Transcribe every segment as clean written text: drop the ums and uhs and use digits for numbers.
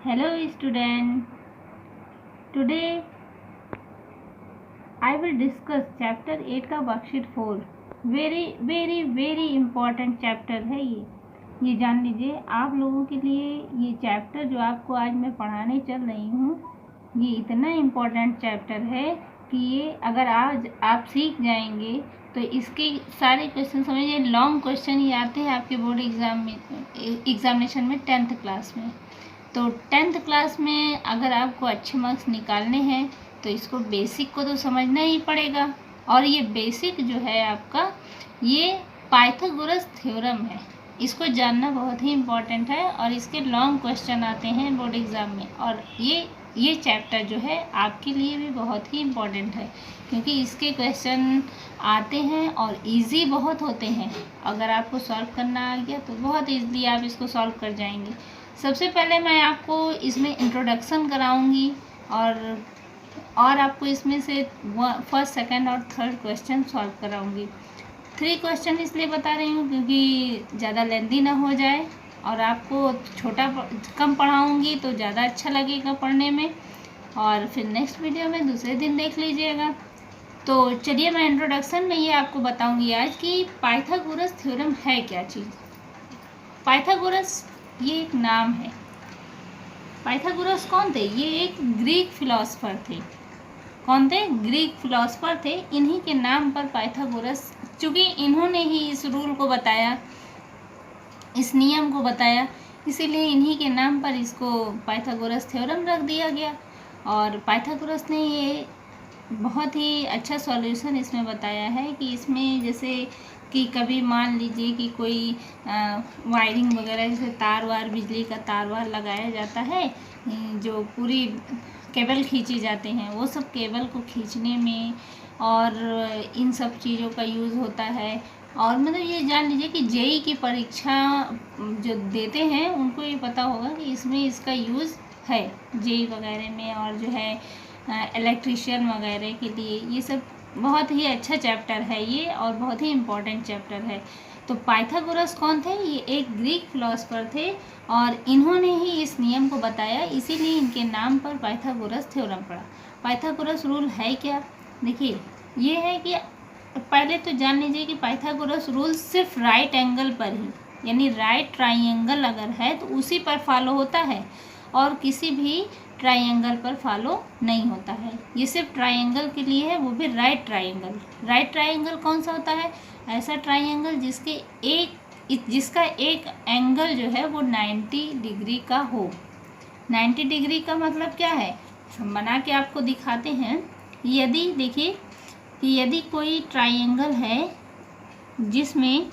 Hello student. Today I will discuss chapter 8 का worksheet 4. Very important chapter है ये जान लीजिए आप लोगों के लिए. ये चैप्टर जो आपको आज मैं पढ़ाने चल रही हूँ ये इतना इम्पॉर्टेंट चैप्टर है कि ये अगर आज आप सीख जाएंगे तो इसके सारे क्वेश्चन समझिए. लॉन्ग क्वेश्चन ये आते हैं आपके बोर्ड एग्जामिनेशन में 10th क्लास में. तो 10th क्लास में अगर आपको अच्छे मार्क्स निकालने हैं तो इसको बेसिक को तो समझना ही पड़ेगा. और ये बेसिक जो है आपका ये पाइथागोरस थ्योरम है, इसको जानना बहुत ही इम्पोर्टेंट है. और इसके लॉन्ग क्वेश्चन आते हैं बोर्ड एग्ज़ाम में. और ये चैप्टर जो है आपके लिए भी बहुत ही इम्पोर्टेंट है क्योंकि इसके क्वेश्चन आते हैं और इजी बहुत होते हैं. अगर आपको सॉल्व करना आ गया तो बहुत ईजिली आप इसको सॉल्व कर जाएंगे. सबसे पहले मैं आपको इसमें इंट्रोडक्शन कराऊंगी और आपको इसमें से फर्स्ट, सेकंड और थर्ड क्वेश्चन सॉल्व कराऊंगी. 3 क्वेश्चन इसलिए बता रही हूँ क्योंकि ज़्यादा लेंथी ना हो जाए और आपको कम पढ़ाऊंगी तो ज़्यादा अच्छा लगेगा पढ़ने में. और फिर नेक्स्ट वीडियो में दूसरे दिन देख लीजिएगा. तो चलिए मैं इंट्रोडक्शन में ये आपको बताऊंगी आज कि पाइथागोरस थ्योरम है क्या चीज़. पाइथागोरस ये एक नाम है. पाइथागोरस कौन थे? ये एक ग्रीक फिलोसफर थे. कौन थे? ग्रीक फिलोसफर थे. इन्हीं के नाम पर पाइथागोरस, चूँकि इन्होंने ही इस रूल को बताया, इस नियम को बताया, इसीलिए इन्हीं के नाम पर इसको पाइथागोरस थ्योरम रख दिया गया. और पाइथागोरस ने ये बहुत ही अच्छा सॉल्यूशन इसमें बताया है कि इसमें जैसे कि कभी मान लीजिए कि कोई वायरिंग वगैरह जैसे तार वार, बिजली का तार वार लगाया जाता है, जो पूरी केबल खींची जाते हैं, वो सब केबल को खींचने में और इन सब चीज़ों का यूज़ होता है. और मतलब ये जान लीजिए कि जेईई की परीक्षा जो देते हैं उनको ये पता होगा कि इसमें इसका यूज़ है जेईई वगैरह में. और जो है इलेक्ट्रीशियन वगैरह के लिए ये सब बहुत ही अच्छा चैप्टर है ये और बहुत ही इम्पोर्टेंट चैप्टर है. तो पाइथागोरस कौन थे? ये एक ग्रीक फिलोसफर थे और इन्होंने ही इस नियम को बताया, इसीलिए इनके नाम पर पाइथागोरस थ्योरम पड़ा. पाइथागोरस रूल है क्या? देखिए ये है कि पहले तो जान लीजिए कि पाइथागोरस रूल सिर्फ राइट एंगल पर ही, यानी राइट ट्राइंगल अगर है तो उसी पर फॉलो होता है और किसी भी ट्राइंगल पर फॉलो नहीं होता है. ये सिर्फ ट्राइंगल के लिए है, वो भी राइट ट्राइंगल. राइट ट्राइंगल कौन सा होता है? ऐसा ट्राइंगल जिसका एक एंगल जो है वो 90 डिग्री का हो. 90 डिग्री का मतलब क्या है? हम बना के आपको दिखाते हैं. यदि देखिए कि यदि कोई ट्राइंगल है जिसमें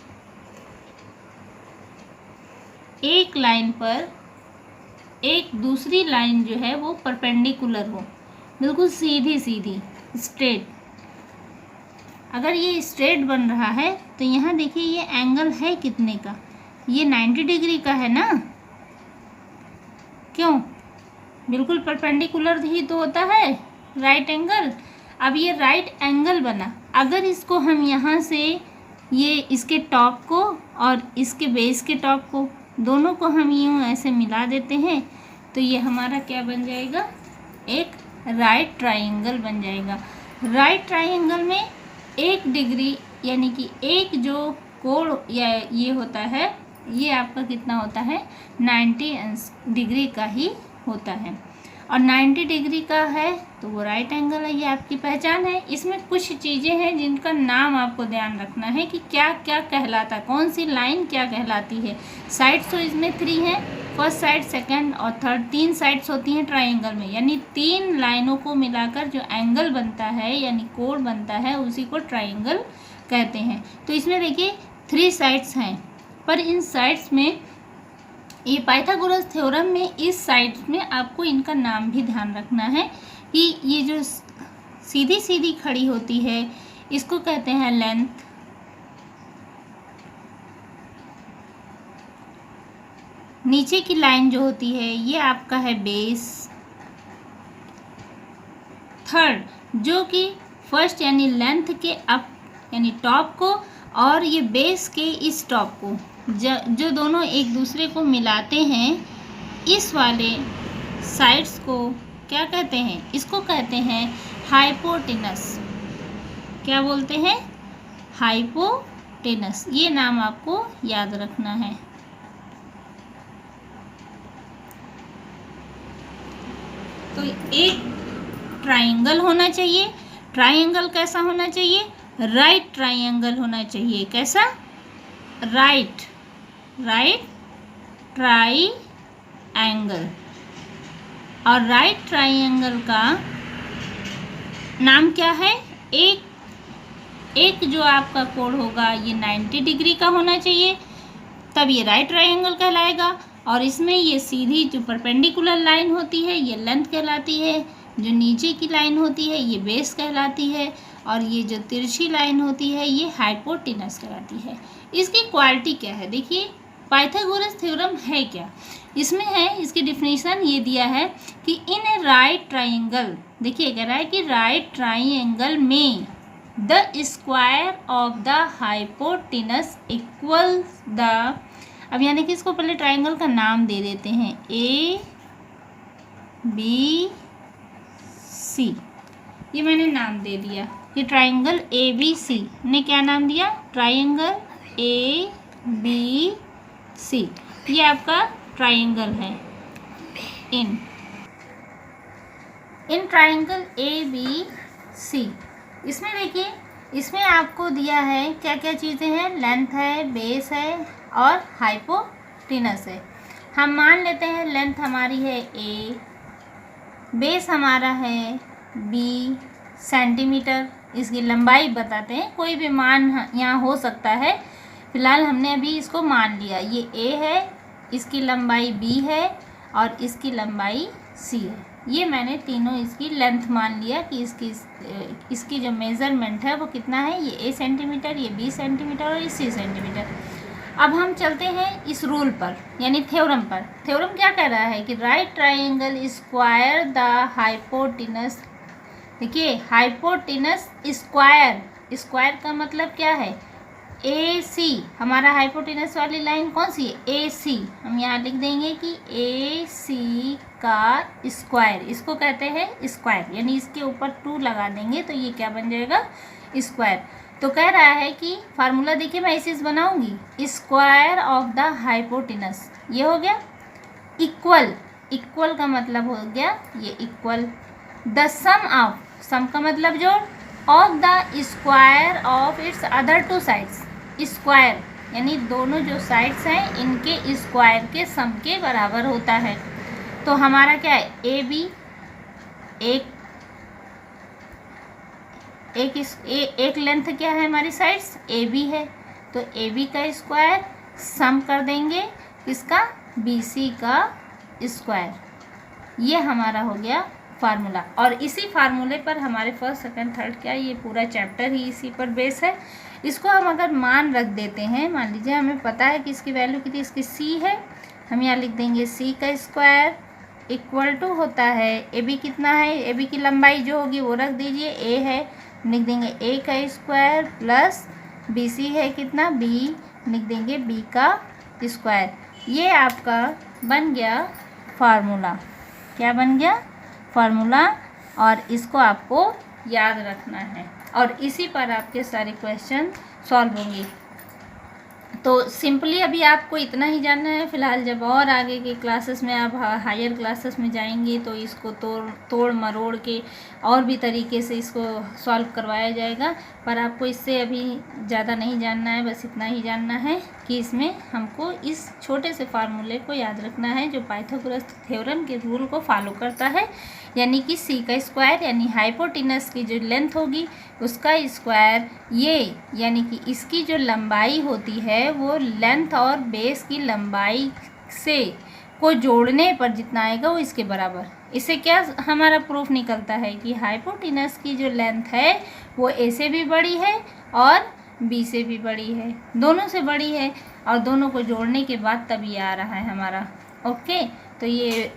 एक लाइन पर एक दूसरी लाइन जो है वो परपेंडिकुलर हो, बिल्कुल सीधी स्ट्रेट. अगर ये स्ट्रेट बन रहा है तो यहाँ देखिए ये एंगल है कितने का? ये 90 डिग्री का है ना. क्यों? बिल्कुल परपेंडिकुलर ही तो होता है राइट एंगल. अब ये राइट एंगल बना, अगर इसको हम यहाँ से ये इसके टॉप को और इसके बेस के टॉप को दोनों को हम यूँ ऐसे मिला देते हैं तो ये हमारा क्या बन जाएगा? एक राइट ट्राइंगल बन जाएगा. राइट ट्राइंगल में 1 डिग्री यानी कि एक जो कोण या ये होता है ये आपका कितना होता है? 90 डिग्री का ही होता है. और 90 डिग्री का है तो वो राइट एंगल है, ये आपकी पहचान है. इसमें कुछ चीज़ें हैं जिनका नाम आपको ध्यान रखना है कि क्या क्या कहलाता, कौन सी लाइन क्या कहलाती है. साइड्स तो इसमें 3 हैं, फर्स्ट साइड, सेकंड और थर्ड. 3 साइड्स होती हैं ट्राइंगल में, यानी 3 लाइनों को मिलाकर जो एंगल बनता है यानी कोण बनता है उसी को ट्राइंगल कहते हैं. तो इसमें देखिए 3 साइड्स हैं, पर इन साइड्स में ये पाइथागोरस थ्योरम में इस साइड में आपको इनका नाम भी ध्यान रखना है कि ये जो सीधी खड़ी होती है इसको कहते हैं लेंथ. नीचे की लाइन जो होती है ये आपका है बेस. थर्ड जो कि फर्स्ट यानी लेंथ के अप यानी टॉप को और ये बेस के इस टॉप को जो दोनों एक दूसरे को मिलाते हैं, इस वाले साइड्स को क्या कहते हैं? इसको कहते हैं हाइपोटेनस। क्या बोलते हैं? हाइपोटेनस। ये नाम आपको याद रखना है। तो एक ट्राइंगल होना चाहिए। ट्राइंगल कैसा होना चाहिए? राइट ट्राइंगल होना चाहिए। कैसा? Right triangle. और राइट ट्राइंगल का नाम क्या है? एक जो आपका कोण होगा ये 90 डिग्री का होना चाहिए, तब ये राइट ट्राइंगल कहलाएगा। और इसमें ये सीधी जो परपेंडिकुलर लाइन होती है ये लेंथ कहलाती है, जो नीचे की लाइन होती है ये बेस कहलाती है, और ये जो तिरछी लाइन होती है ये हाइपोटेनस कहलाती है। इसकी क्वालिटी क्या है? देखिए, पाइथागोरस थ्योरम है क्या? इसमें है, इसकी डिफिनीशन ये दिया है कि इन ए राइट ट्राइंगल, देखिए कह रहा है कि राइट ट्राइंगल में the square of the hypotenuse equals the, अब यानी कि इसको पहले ट्राइंगल का नाम दे देते हैं, ए बी सी। ये मैंने नाम दे दिया, ये ट्राइंगल ए बी सी ने क्या नाम दिया? Triangle A B C. ये आपका ट्राइंगल है। इन ट्राइंगल ए बी सी, इसमें देखिए, इसमें आपको दिया है क्या क्या चीज़ें हैं? लेंथ है, बेस है और हाइपोटेनस है। हम मान लेते हैं लेंथ हमारी है ए, बेस हमारा है बी सेंटीमीटर। इसकी लंबाई बताते हैं, कोई भी मान यहाँ हो सकता है, फिलहाल हमने अभी इसको मान लिया। ये ए है, इसकी लंबाई बी है और इसकी लंबाई सी है। ये मैंने तीनों इसकी लेंथ मान लिया कि इसकी जो मेज़रमेंट है वो कितना है? ये ए सेंटीमीटर, ये बी सेंटीमीटर और ये सी सेंटीमीटर। अब हम चलते हैं इस रूल पर, यानी थ्योरम पर। थ्योरम क्या कह रहा है कि right triangle square the hypotenuse. देखिए, हाइपोटेनस स्क्वायर, स्क्वायर का मतलब क्या है? ए सी। हमारा हाइपोटेनस वाली लाइन कौन सी है? ए सी। हम यहाँ लिख देंगे कि ए सी का स्क्वायर, इसको कहते हैं स्क्वायर, यानी इसके ऊपर 2 लगा देंगे तो ये क्या बन जाएगा? स्क्वायर। तो कह रहा है कि फार्मूला देखिए, मैं ऐसे बनाऊंगी, स्क्वायर ऑफ द हाइपोटेनस, ये हो गया इक्वल। इक्वल का मतलब हो गया ये इक्वल द सम ऑफ, सम का मतलब जोड़, of the square of its other 2 sides. Square यानी दोनों जो साइड्स हैं इनके स्क्वायर के सम के बराबर होता है। तो हमारा क्या है? ए बी, एक लेंथ क्या है हमारी साइड्स? ए बी है, तो ए बी का स्क्वायर सम कर देंगे इसका बी सी का स्क्वायर। ये हमारा हो गया फार्मूला। और इसी फार्मूले पर हमारे फर्स्ट सेकंड थर्ड क्या, ये पूरा चैप्टर ही इसी पर बेस है। इसको हम अगर मान रख देते हैं, मान लीजिए हमें पता है कि इसकी वैल्यू कितनी, इसकी सी है, हम यहाँ लिख देंगे सी का स्क्वायर इक्वल टू होता है ए बी कितना है? ए बी की लंबाई जो होगी वो रख दीजिए, ए है, लिख देंगे ए का स्क्वायर प्लस बी सी है कितना? बी, लिख देंगे बी का स्क्वायर। ये आपका बन गया फार्मूला। क्या बन गया? फार्मूला। और इसको आपको याद रखना है और इसी पर आपके सारे क्वेश्चन सॉल्व होंगे। तो सिंपली अभी आपको इतना ही जानना है फ़िलहाल। जब और आगे के क्लासेस में आप हायर क्लासेस में जाएंगे तो इसको तोड़ मरोड़ के और भी तरीके से इसको सॉल्व करवाया जाएगा, पर आपको इससे अभी ज़्यादा नहीं जानना है, बस इतना ही जानना है कि इसमें हमको इस छोटे से फार्मूले को याद रखना है जो पाइथागोरस थ्योरम के रूल को फॉलो करता है, यानी कि सी का स्क्वायर यानी हाइपोटेनस की जो लेंथ होगी उसका स्क्वायर, ये यानी कि इसकी जो लंबाई होती है वो लेंथ और बेस की लंबाई से को जोड़ने पर जितना आएगा वो इसके बराबर। इससे क्या हमारा प्रूफ निकलता है कि हाइपोटेनस की जो लेंथ है वो ए से भी बड़ी है और बी से भी बड़ी है, दोनों से बड़ी है, और दोनों को जोड़ने के बाद तब ये आ रहा है हमारा। ओके, तो ये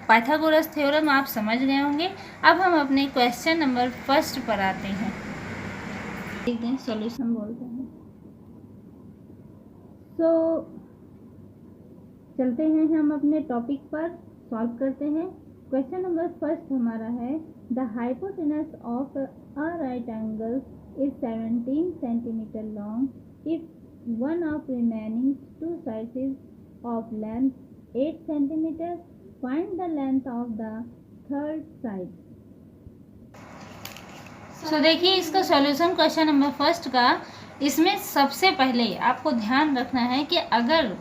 पाइथागोरस थ्योरम आप समझ गए होंगे। अब हम अपने क्वेश्चन नंबर 1 पर आते हैं। देखते हैं सॉल्यूशन बोलते हैं। तो चलते हैं हम अपने टॉपिक पर, सॉल्व करते हैं। क्वेश्चन नंबर फर्स्ट हमारा है the hypotenuse of a right angle is 17 centimetre long if one of remaining two sides is of length 8 centimeter. Find the length of the third side. So देखिए इसका solution question number first का। इसमें सबसे पहले आपको ध्यान रखना है कि अगर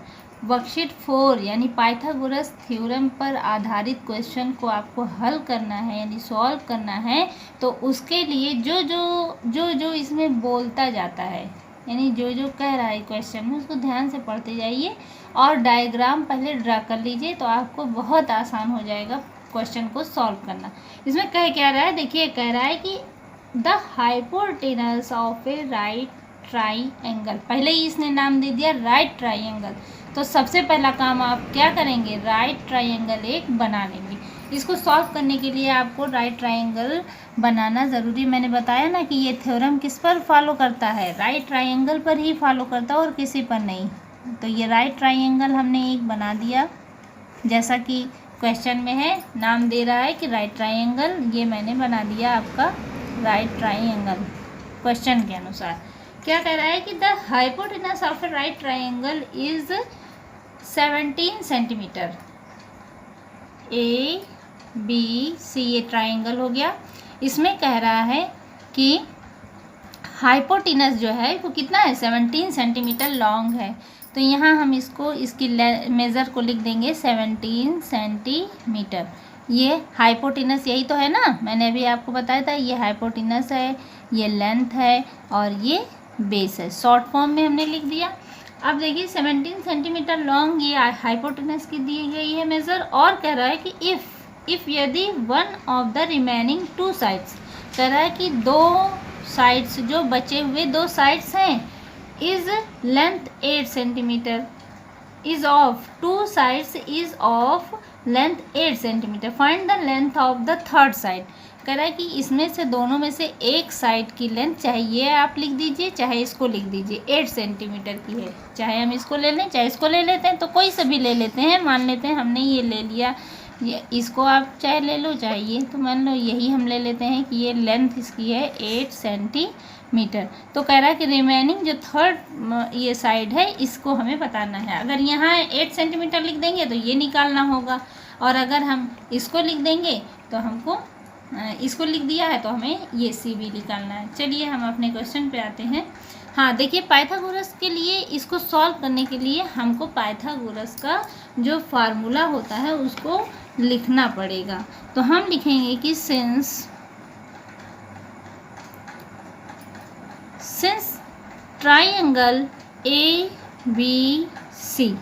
वर्कशीट 4 यानी पाइथागोरस थ्योरम पर आधारित क्वेश्चन को आपको हल करना है यानी सॉल्व करना है, तो उसके लिए जो इसमें बोलता जाता है यानी जो कह रहा है क्वेश्चन में, उसको ध्यान से पढ़ते जाइए और डायग्राम पहले ड्रा कर लीजिए, तो आपको बहुत आसान हो जाएगा क्वेश्चन को सॉल्व करना। इसमें कह क्या रहा है, देखिए कह रहा है कि the hypotenuse of a right triangle, पहले ही इसने नाम दे दिया राइट ट्राइएंगल, तो सबसे पहला काम आप क्या करेंगे, राइट ट्राइएंगल एक बना लेंगे। इसको सॉल्व करने के लिए आपको राइट ट्राइएंगल बनाना ज़रूरी, मैंने बताया ना कि ये थ्योरम किस पर फॉलो करता है, राइट ट्राइएंगल पर ही फॉलो करता है और किसी पर नहीं। तो ये राइट ट्राइएंगल हमने एक बना दिया, जैसा कि क्वेश्चन में है, नाम दे रहा है कि राइट ट्राइएंगल, ये मैंने बना दिया आपका राइट ट्राइएंगल। क्वेश्चन के अनुसार क्या कह रहा है कि the hypotenuse of a right triangle is 17 centimetre. A B C ये ट्राइंगल हो गया। इसमें कह रहा है कि हाइपोटेनस जो है वो कितना है, 17 सेंटीमीटर लॉन्ग है। तो यहाँ हम इसकी मेज़र को लिख देंगे 17 सेंटीमीटर। ये हाइपोटेनस यही तो है ना, मैंने अभी आपको बताया था, ये हाइपोटेनस है, ये लेंथ है और ये बेस है। शॉर्ट फॉर्म में हमने लिख दिया। अब देखिए 17 सेंटीमीटर लॉन्ग ये हाइपोटेनस की दी गई है मेज़र, और कह रहा है कि इफ़ यदि one of the remaining two sides, कह रहा है कि दो साइड्स, जो बचे हुए दो साइड्स हैं, is length 8 centimetre, is of two sides is of length 8 centimetre, find the length of the third side. कह रहा है कि इसमें से दोनों में से एक साइड की लेंथ, चाहे ये आप लिख दीजिए चाहे इसको लिख दीजिए, 8 सेंटीमीटर की है। चाहे हम इसको ले लें चाहे इसको ले लेते हैं, तो कोई से भी ले लेते हैं, मान लेते हैं हमने ये ले लिया, ये इसको आप चाहे ले लो चाहे ये, तो मान लो यही हम ले लेते हैं कि ये लेंथ इसकी है 8 सेंटीमीटर। तो कह रहा है कि रिमेनिंग जो थर्ड ये साइड है इसको हमें बताना है। अगर यहाँ 8 सेंटीमीटर लिख देंगे तो ये निकालना होगा, और अगर हम इसको लिख देंगे तो हमको इसको लिख दिया है तो हमें ये सी भी निकालना है। चलिए हम अपने क्वेश्चन पे आते हैं। हाँ देखिए, पाइथागोरस के लिए इसको सॉल्व करने के लिए हमको पाइथागोरस का जो फार्मूला होता है उसको लिखना पड़ेगा। तो हम लिखेंगे कि since triangle A B C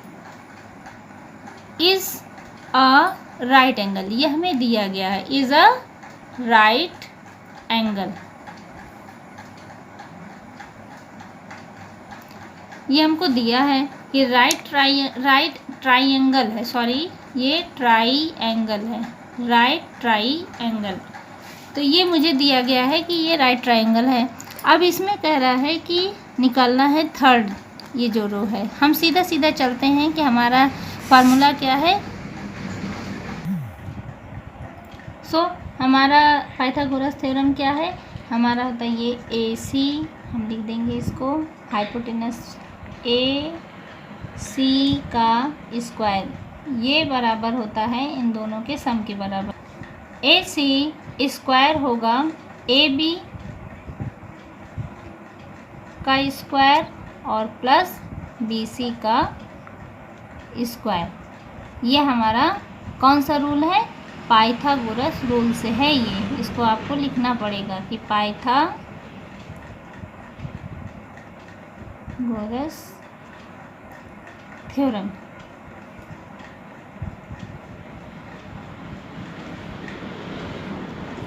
is a right angle, ये हमें दिया गया है, इज अ राइट एंगल, ये हमको दिया है कि राइट ट्राइंगल है, सॉरी ये ट्राइंगल है, राइट ट्राइंगल। तो ये मुझे दिया गया है कि ये राइट ट्राइंगल है। अब इसमें कह रहा है कि निकालना है थर्ड, ये जो रो है। हम सीधा सीधा चलते हैं कि हमारा फार्मूला क्या है। हमारा पाइथागोरस थ्योरम क्या है, हमारा होता है ये ए सी, हम लिख देंगे इसको, हाइपोटेनस ए सी का स्क्वायर, ये बराबर होता है इन दोनों के सम के बराबर। ए सी स्क्वायर होगा ए बी का स्क्वायर और प्लस बी सी का स्क्वायर। ये हमारा कौन सा रूल है, पाइथागोरस रूल से है ये, इसको आपको लिखना पड़ेगा कि पाइथागोरस थ्योरम।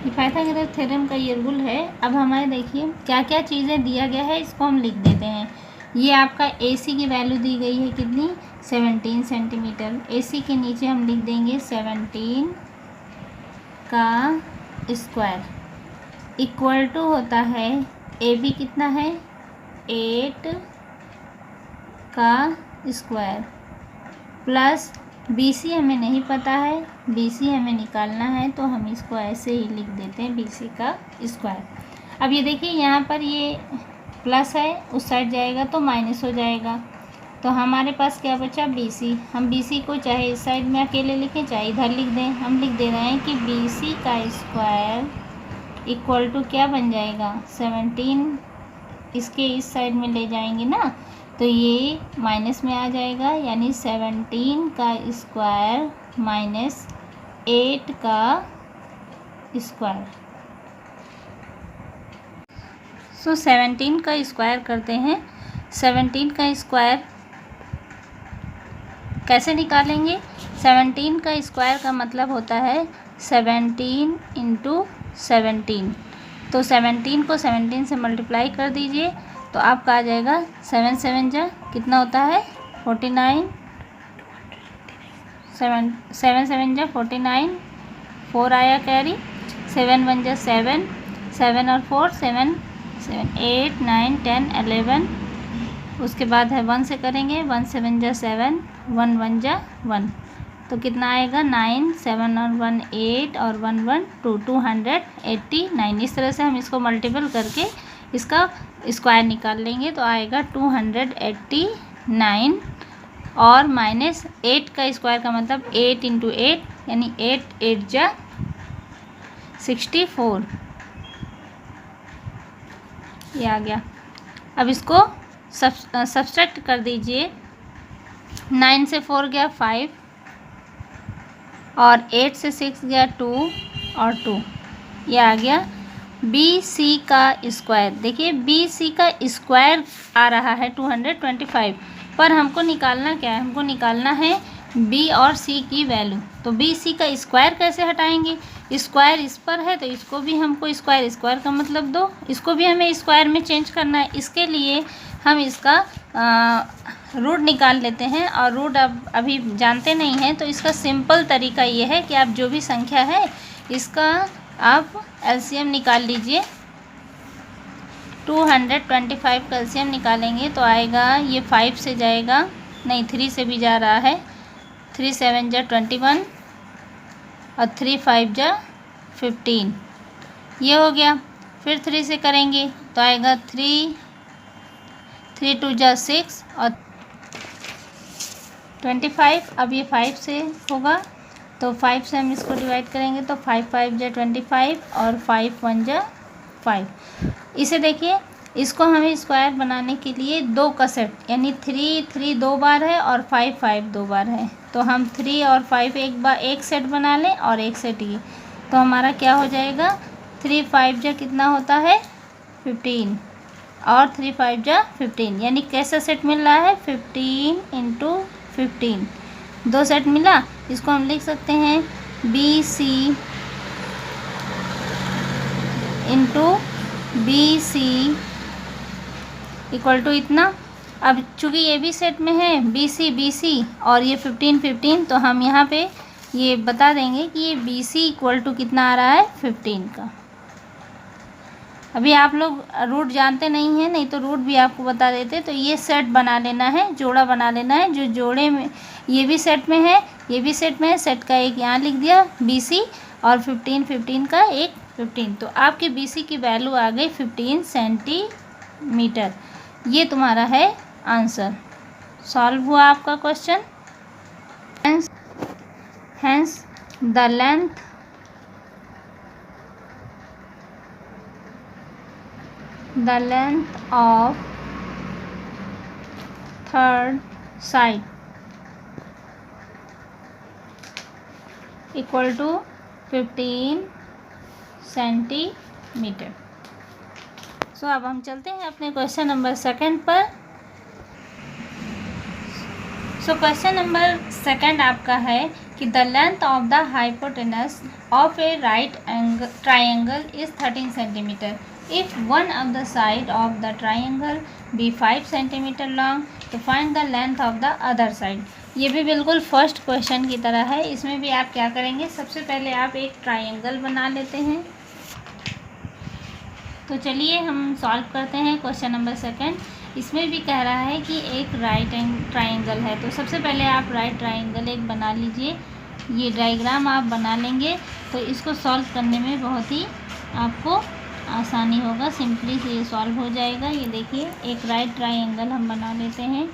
पाइथागोरस थ्योरम का ये रूल है। अब हमारे देखिए क्या क्या चीज़ें दिया गया है, इसको हम लिख देते हैं। ये आपका AC की वैल्यू दी गई है कितनी, 17 सेंटीमीटर। AC के नीचे हम लिख देंगे 17 का स्क्वायर इक्वल टू होता है AB कितना है, 8 का स्क्वायर प्लस BC हमें नहीं पता है, BC हमें निकालना है, तो हम इसको ऐसे ही लिख देते हैं BC का स्क्वायर। अब ये देखिए यहाँ पर ये प्लस है, उस साइड जाएगा तो माइनस हो जाएगा, तो हमारे पास क्या बचा BC। हम BC को चाहे इस साइड में अकेले लिखें चाहे इधर लिख दें। हम लिख दे रहे हैं कि BC का स्क्वायर इक्वल टू क्या बन जाएगा 17, इसके इस साइड में ले जाएंगे ना तो ये माइनस में आ जाएगा, यानी 17 का स्क्वायर माइनस 8 का स्क्वायर। सो 17 का स्क्वायर करते हैं। 17 का स्क्वायर कैसे निकालेंगे? 17 का स्क्वायर का मतलब होता है 17 इंटू 17। तो 17 को 17 से मल्टीप्लाई कर दीजिए तो आपका आ जाएगा 7 7 जा कितना होता है 49, 7 7 जा 49, 4 आया कैरी, 7 1 जा 7, 7 और 4 7 7 8 9 10 11, उसके बाद है 1 से करेंगे, 1 7 जा 7, 1 1 जा 1, तो कितना आएगा 9, 7 और 1 8 और 1 1 2 289। इस तरह से हम इसको मल्टीपल करके इसका स्क्वायर निकाल लेंगे तो आएगा 289 और माइनस 8 का स्क्वायर का मतलब 8 इंटू 8 यानी 8 8 जा 64, ये आ गया। अब इसको सब्सट्रैक्ट कर दीजिए। 9 से 4 गया 5 और 8 से 6 गया 2 और 2, ये आ गया BC का स्क्वायर। देखिए BC का स्क्वायर आ रहा है 225, पर हमको निकालना क्या है? हमको निकालना है B और C की वैल्यू। तो BC का स्क्वायर कैसे हटाएंगे? स्क्वायर इस पर है तो इसको भी हमको स्क्वायर, स्क्वायर का मतलब 2, इसको भी हमें स्क्वायर में चेंज करना है। इसके लिए हम इसका रूट निकाल लेते हैं, और रूट अब अभी जानते नहीं हैं तो इसका सिंपल तरीका ये है कि आप जो भी संख्या है इसका आप एलसीएम निकाल लीजिए। 225 का एलसीएम निकालेंगे तो आएगा, ये 5 से जाएगा, नहीं 3 से भी जा रहा है, 3 7 जा 21 और 3 5 जा 15, ये हो गया। फिर 3 से करेंगे तो आएगा 3 2 जा 6 और 25। अब ये 5 से होगा तो 5 से हम इसको डिवाइड करेंगे तो 5 5 जा 25 और 5 1 जा 5। इसे देखिए, इसको हमें स्क्वायर बनाने के लिए 2 का सेट, यानी 3 3 2 बार है और 5 5 2 बार है, तो हम 3 और 5 एक सेट बना लें और एक सेट ये, तो हमारा क्या हो जाएगा 3 5 जा कितना होता है 15 और 3 5 जा 15, यानी कैसा सेट मिल रहा है 15 इंटू 15, 2 सेट मिला। इसको हम लिख सकते हैं BC into BC equal to इतना। अब चूँकि ये भी सेट में है BC और ये 15 15, तो हम यहाँ पे ये बता देंगे कि ये BC इक्वल टू कितना आ रहा है 15 का। अभी आप लोग रूट जानते नहीं हैं, नहीं तो रूट भी आपको बता देते। तो ये सेट बना लेना है, जोड़ा बना लेना है, जो जोड़े में ये भी सेट में है ये भी सेट में है, सेट का एक यहाँ लिख दिया BC और 15 15 का एक 15, तो आपके BC की वैल्यू आ गई 15 सेंटीमीटर। ये तुम्हारा है आंसर। सॉल्व हुआ आपका question. Hence the length of third side equal to 15 centimetre. So अब हम चलते हैं अपने क्वेश्चन नंबर 2 पर। सो क्वेश्चन नंबर 2 आपका है कि the length of the hypotenuse of a right triangle is 13 centimetre if one of the side of the triangle be 5 centimeter long to find the length of the other side। ये भी बिल्कुल first question की तरह है। इसमें भी आप क्या करेंगे, सबसे पहले आप एक ट्राइंगल बना लेते हैं। तो चलिए हम सॉल्व करते हैं क्वेश्चन नंबर 2। इसमें भी कह रहा है कि एक राइट ट्राइंगल है। तो सबसे पहले आप राइट ट्राइंगल एक बना लीजिए। ये डायग्राम आप बना लेंगे तो इसको सॉल्व करने में बहुत ही आपको आसानी होगा, सिंपली से ये सॉल्व हो जाएगा। ये देखिए एक राइट ट्राइंगल हम बना लेते हैं।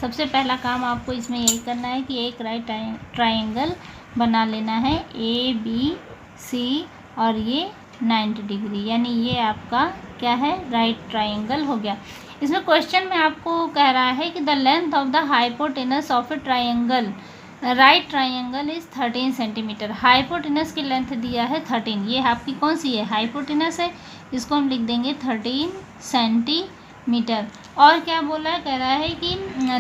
सबसे पहला काम आपको इसमें यही करना है कि एक राइट ट्राइंगल बना लेना है, ए बी सी और ये 90 डिग्री, यानी ये आपका क्या है, राइट ट्राइंगल हो गया। इसमें क्वेश्चन में आपको कह रहा है कि the length of the hypotenuse of A triangle right triangle is 13 centimetre. Hypotenuse की लेंथ दिया है 13, ये आपकी कौन सी है, हाइपोटेनस है, इसको हम लिख देंगे 13 सेंटीमीटर। और क्या बोला है, कह रहा है कि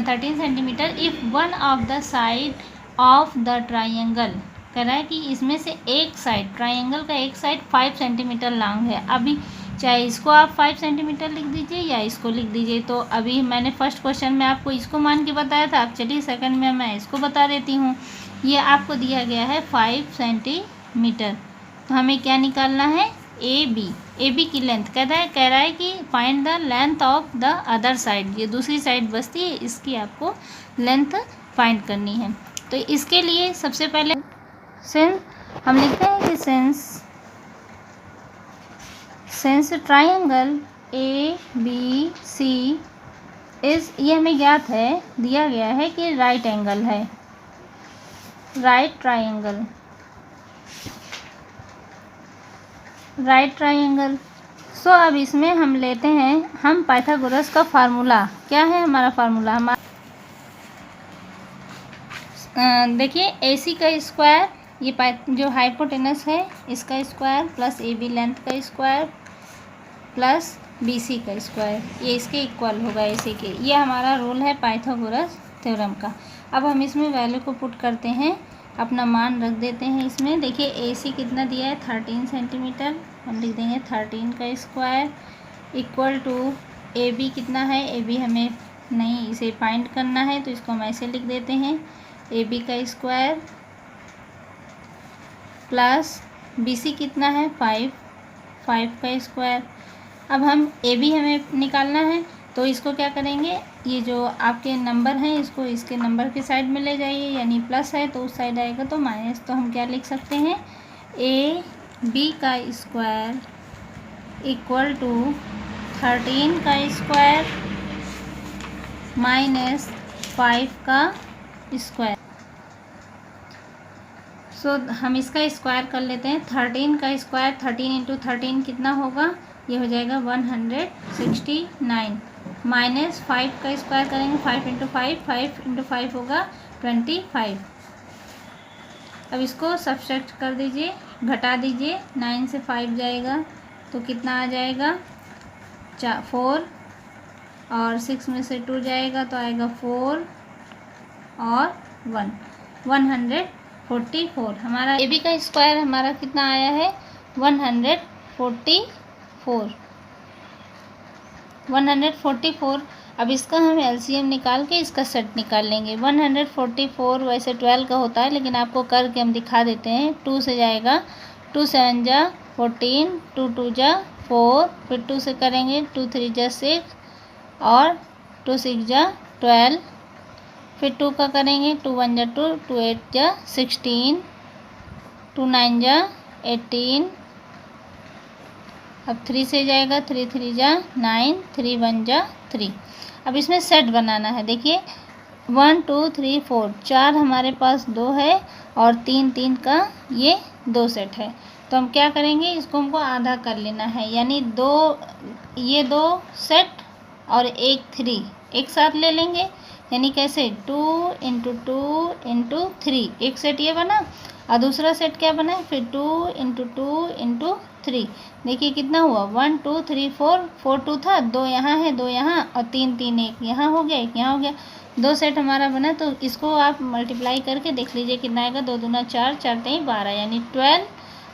13 centimetre if one of the side of the triangle, कह रहा है कि इसमें से एक साइड, ट्राइंगल का एक साइड 5 सेंटीमीटर लॉन्ग है। अभी चाहे इसको आप 5 सेंटीमीटर लिख दीजिए या इसको लिख दीजिए। तो अभी मैंने फर्स्ट क्वेश्चन में आपको इसको मान के बताया था, अब चलिए सेकंड में मैं इसको बता देती हूँ। ये आपको दिया गया है 5 सेंटीमीटर। तो हमें क्या निकालना है, ए बी की लेंथ कह रहा है कि find the length of the other side, ये दूसरी साइड बचती है, इसकी आपको लेंथ फाइंड करनी है। तो इसके लिए सबसे पहले सिंस हम लिखते हैं कि since triangle A B C is, ये हमें ज्ञात है, दिया गया है कि राइट एंगल है, राइट ट्राइंगल। सो अब इसमें हम लेते हैं हम पाइथागोरस का फार्मूला। क्या है हमारा फार्मूला, देखिए AC का स्क्वायर, ये जो हाइपोटेनस है इसका स्क्वायर प्लस AB लेंथ का स्क्वायर प्लस BC का स्क्वायर, ये इसके इक्वल होगा AC के। ये हमारा रूल है पाइथागोरस थ्योरम का। अब हम इसमें वैल्यू को पुट करते हैं, अपना मान रख देते हैं इसमें। देखिए AC कितना दिया है 13 सेंटीमीटर, हम लिख देंगे 13 का स्क्वायर इक्वल टू AB कितना है, AB हमें नहीं, इसे फाइंड करना है तो इसको हम ऐसे लिख देते हैं, AB का स्क्वायर प्लस BC कितना है 5 का स्क्वायर। अब हम AB हमें निकालना है तो इसको क्या करेंगे, ये जो आपके नंबर हैं इसको इसके नंबर के साइड में ले जाइए, यानी प्लस है तो उस साइड आएगा तो माइनस। तो हम क्या लिख सकते हैं, AB का स्क्वायर इक्वल टू 13 का स्क्वायर माइनस 5 का स्क्वायर। सो हम इसका स्क्वायर कर लेते हैं, 13 का स्क्वायर 13 इंटू 13 कितना होगा, ये हो जाएगा 169 माइनस 5 का स्क्वायर करेंगे 5 इंटू 5 होगा 25। अब इसको सब्ट्रैक्ट कर दीजिए, घटा दीजिए, 9 से 5 जाएगा तो कितना आ जाएगा 4 और 6 में से 2 जाएगा तो आएगा 4 और 1 144। हमारा AB का स्क्वायर हमारा कितना आया है 144। अब इसका हम LCM निकाल के इसका सेट निकाल लेंगे। 144 वैसे 12 का होता है लेकिन आपको करके हम दिखा देते हैं। 2 से जाएगा, 2 7 जा 14, 2 2 जा 4, फिर 2 से करेंगे 2 3 जा 6 और 2 6 जा 12, फिर 2 का करेंगे 2 1 जा 2, 2 8 जा 16, 2 9 जा 18, अब 3 से जाएगा 3 3 जा 9, 3 1 जा 3। अब इसमें सेट बनाना है, देखिए 1 2 3 4 4 हमारे पास 2 है और 3 3 का ये 2 सेट है। तो हम क्या करेंगे, इसको हमको आधा कर लेना है, यानी 2 ये 2 सेट और 1 3 एक साथ ले लेंगे, यानी कैसे 2 इंटू 2 इंटू 3, एक सेट ये बना और दूसरा सेट क्या बना है फिर 2 इंटू 2 इंटू 3। देखिए कितना हुआ 1 2 3 4, 4 2 था, 2 यहाँ है 2 यहाँ और 3 3 1 यहाँ हो गया 1 यहाँ हो गया, 2 सेट हमारा बना। तो इसको आप मल्टीप्लाई करके देख लीजिए कितना आएगा, 2 दूना 4 4 3 12, यानी 12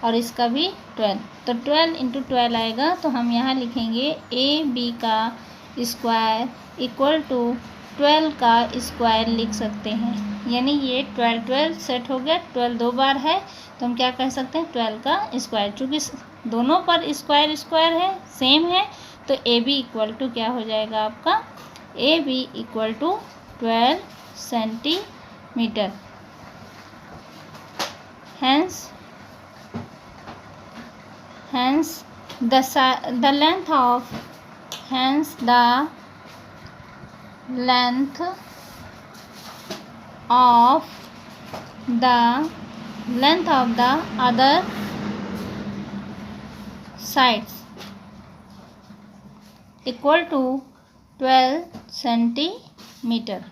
और इसका भी 12, तो 12 इंटू 12 आएगा। तो हम यहाँ लिखेंगे AB का स्क्वायर इक्वल टू 12 का स्क्वायर लिख सकते हैं, यानी ये 12 12 सेट हो गया, 12 2 बार है तो हम क्या कह सकते हैं 12 का स्क्वायर। चूँकि दोनों पर स्क्वायर स्क्वायर है सेम है तो AB इक्वल टू क्या हो जाएगा आपका A B equal to 12 centimetre. Hence the length of the other sides equal to 12 centimetre.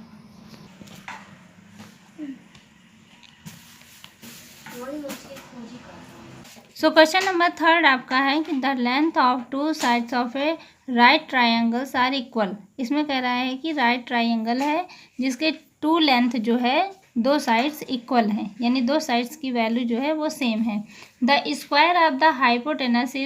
So question number 3 आपका है कि the length of two sides of a right triangles are equal. इसमें कह रहा है कि राइट ट्रायंगल है जिसके टू लेंथ जो है दो साइड्स इक्वल हैं, यानी दो साइड्स की वैल्यू जो है वो सेम है। The square of the hypotenuse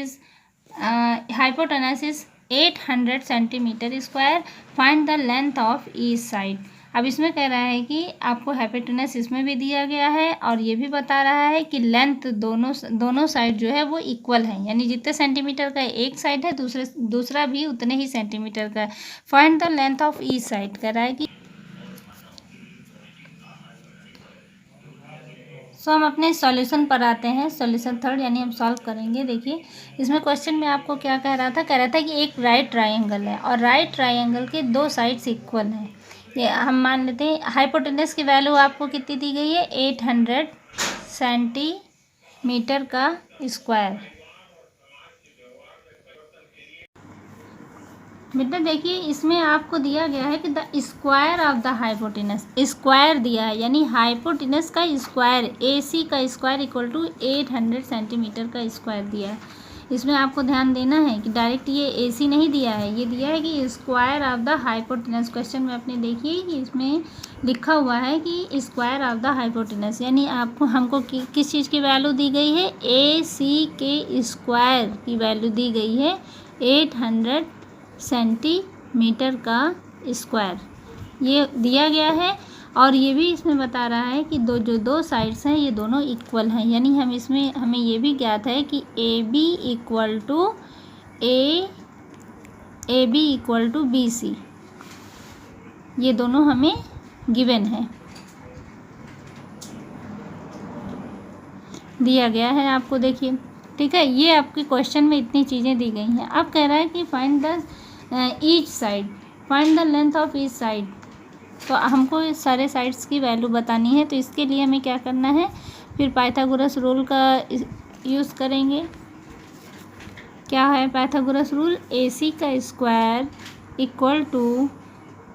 is 800 centimetre square. Find the length of each side. अब इसमें कह रहा है कि आपको हाइपोटेनस इसमें भी दिया गया है और ये भी बता रहा है कि लेंथ दोनों साइड जो है वो इक्वल है, यानी जितने सेंटीमीटर का एक साइड है दूसरा भी उतने ही सेंटीमीटर का। Find the length of each side कह रहा है कि सो हम अपने सॉल्यूशन पर आते हैं। सॉल्यूशन 3 यानी हम सॉल्व करेंगे। देखिए इसमें क्वेश्चन में आपको क्या कह रहा था कि एक राइट ट्रायंगल है और राइट ट्रायंगल के दो साइड्स इक्वल हैं। ये हम मान लेते हैं हाइपोटेनस की वैल्यू आपको कितनी दी गई है 800 सेंटीमीटर का स्क्वायर। बेटा देखिए इसमें आपको दिया गया है कि the square of the hypotenuse, square दिया है यानी हाइपोटेनस का स्क्वायर AC का स्क्वायर इक्वल टू 800 सेंटीमीटर का स्क्वायर दिया है। इसमें आपको ध्यान देना है कि डायरेक्ट ये AC नहीं दिया है, ये दिया है कि square of the hypotenuse. Question में अपने देखिए कि इसमें लिखा हुआ है कि स्क्वायर ऑफ द हाइपोटेनस, यानी आपको हमको किस चीज़ की वैल्यू दी गई है AC के स्क्वायर की वैल्यू दी गई है 800 सेंटीमीटर का स्क्वायर ये दिया गया है। और ये भी इसमें बता रहा है कि दो साइड्स हैं ये दोनों इक्वल हैं, यानी हमें ये भी ज्ञात है कि AB इक्वल टू BC, ये दोनों हमें गिवन है, दिया गया है आपको। देखिए ठीक है, ये आपके क्वेश्चन में इतनी चीज़ें दी गई हैं। अब कह रहा है कि find the each side, find the length of each side. तो हमको सारे साइड्स की वैल्यू बतानी है, तो इसके लिए हमें क्या करना है, फिर पाइथागोरस रूल का यूज़ करेंगे। क्या है पाइथागोरस रूल, AC का स्क्वायर इक्वल टू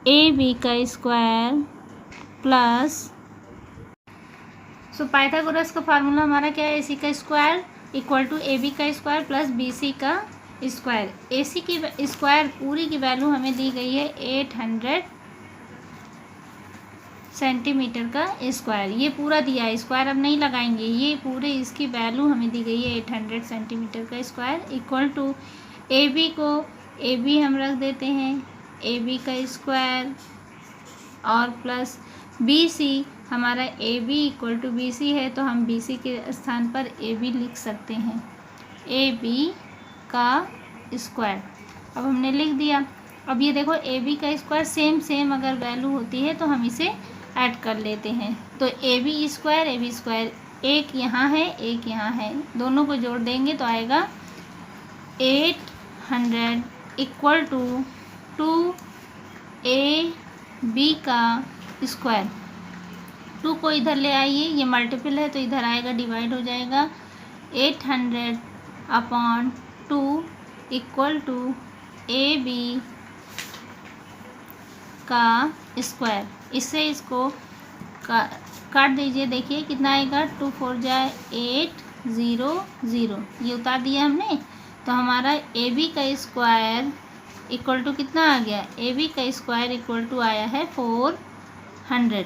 AB का स्क्वायर प्लस, सो पाइथागोरस का फार्मूला हमारा क्या है, AC का स्क्वायर इक्वल टू AB का स्क्वायर प्लस BC का स्क्वायर। AC की स्क्वायर पूरी की वैल्यू हमें दी गई है 800 सेंटीमीटर का स्क्वायर, ये पूरा दिया है, स्क्वायर अब नहीं लगाएंगे, ये पूरे इसकी वैल्यू हमें दी गई है 800 सेंटीमीटर का स्क्वायर इक्वल टू AB को AB हम रख देते हैं AB का स्क्वायर और प्लस BC, हमारा AB इक्वल टू BC है तो हम BC के स्थान पर AB लिख सकते हैं, AB का स्क्वायर। अब हमने लिख दिया। अब ये देखो AB का स्क्वायर सेम अगर वैल्यू होती है तो हम इसे ऐड कर लेते हैं, तो AB स्क्वायर एक यहाँ है एक यहाँ है, दोनों को जोड़ देंगे तो आएगा 800 इक्वल टू 2AB का स्क्वायर। 2 को इधर ले आइए, ये मल्टीपल है तो इधर आएगा डिवाइड हो जाएगा, 800 अपॉन 2 इक्वल टू AB का स्क्वायर। इससे इसको काट दीजिए, देखिए कितना आएगा, 2 4 जाए 800, ये उतार दिया हमने, तो हमारा AB का स्क्वायर इक्वल टू कितना आ गया, AB का स्क्वायर इक्वल टू आया है 400,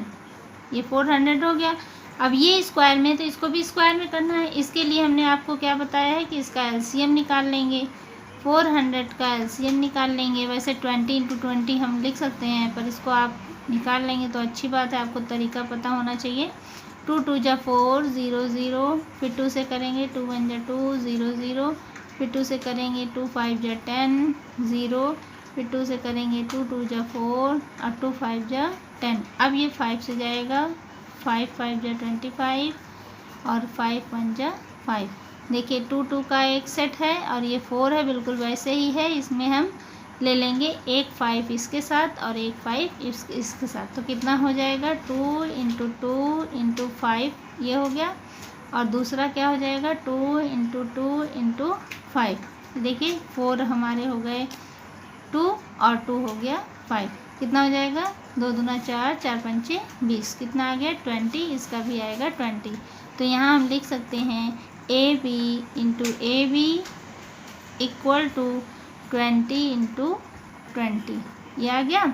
ये 400 हो गया। अब ये स्क्वायर में तो इसको भी स्क्वायर में करना है, इसके लिए हमने आपको क्या बताया है कि इसका LCM निकाल लेंगे, 400 का LCM निकाल लेंगे। वैसे 20 × 20 हम लिख सकते हैं, पर इसको आप निकाल लेंगे तो अच्छी बात है, आपको तरीका पता होना चाहिए। 2 2 जा 4 0 0, फिर 2 से करेंगे 2 1 जा 2 0 0, फिर 2 से करेंगे 2 5 जा 10 0, फिर 2 से करेंगे 2 2 जा 4 और 2 5 जा 10। अब ये 5 से जाएगा, 5 5 जा 25 और 5 1 जा 5। देखिए 2 2 का एक सेट है और ये 4 है, बिल्कुल वैसे ही है। इसमें हम ले लेंगे एक 5 इसके साथ और एक 5 इसके साथ, तो कितना हो जाएगा 2 इंटू 2 इंटू 5 ये हो गया। और दूसरा क्या हो जाएगा 2 इंटू 2 इंटू 5। देखिए 4 हमारे हो गए 2 और 2 हो गया 5। कितना हो जाएगा 2 दूना 4 4 पंचे 20। कितना आ गया 20। इसका भी आएगा 20। तो यहाँ हम लिख सकते हैं A B into A B equal to 20 into 20। ये आ गया।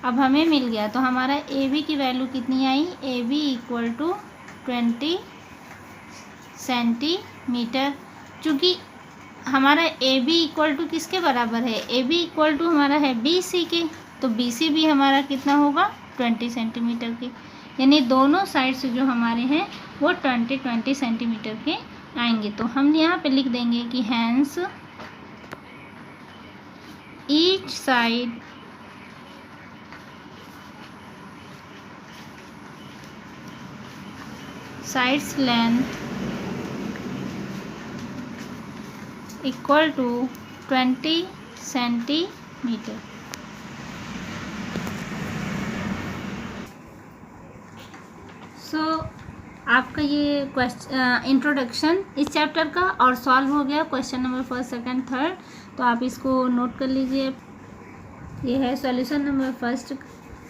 अब हमें मिल गया, तो हमारा ए बी की वैल्यू कितनी आई, A B equal to 20 centimetre. चूँकि हमारा ए बी इक्वल टू किसके बराबर है, ए बी इक्वल टू हमारा है बी सी के, तो बी सी भी हमारा कितना होगा 20 सेंटीमीटर के। यानी दोनों साइड से जो हमारे हैं वो 20 सेंटीमीटर के आएंगे। तो हम यहाँ पे लिख देंगे कि hence each side sides length equal to 20 centimetre. So आपका ये इंट्रोडक्शन इस चैप्टर का और सॉल्व हो गया। क्वेश्चन नंबर 1, 2, 3, तो आप इसको नोट कर लीजिए। ये है सॉल्यूशन नंबर 1,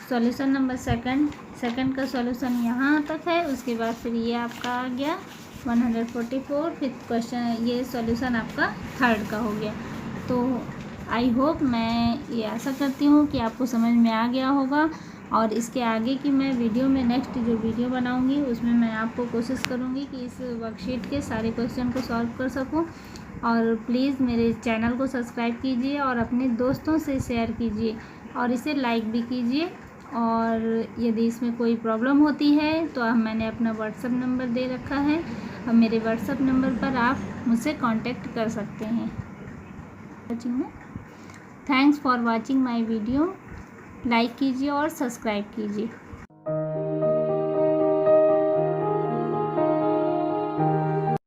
सॉल्यूशन नंबर 2 का सॉल्यूशन यहाँ तक है। उसके बाद फिर ये आपका आ गया 144, फिर क्वेश्चन ये सॉल्यूशन आपका 3 का हो गया। तो आई होप, मैं ये आशा करती हूँ कि आपको समझ में आ गया होगा। और इसके आगे की मैं वीडियो में नेक्स्ट जो वीडियो बनाऊंगी उसमें मैं आपको कोशिश करूंगी कि इस वर्कशीट के सारे क्वेश्चन को सॉल्व कर सकूं। और प्लीज़ मेरे चैनल को सब्सक्राइब कीजिए और अपने दोस्तों से शेयर कीजिए और इसे लाइक भी कीजिए। और यदि इसमें कोई प्रॉब्लम होती है तो मैंने अपना व्हाट्सएप नंबर दे रखा है, अब मेरे व्हाट्सएप नंबर पर आप मुझसे कांटेक्ट कर सकते हैं। Thanks for watching my video. Like कीजिए और सब्सक्राइब कीजिए।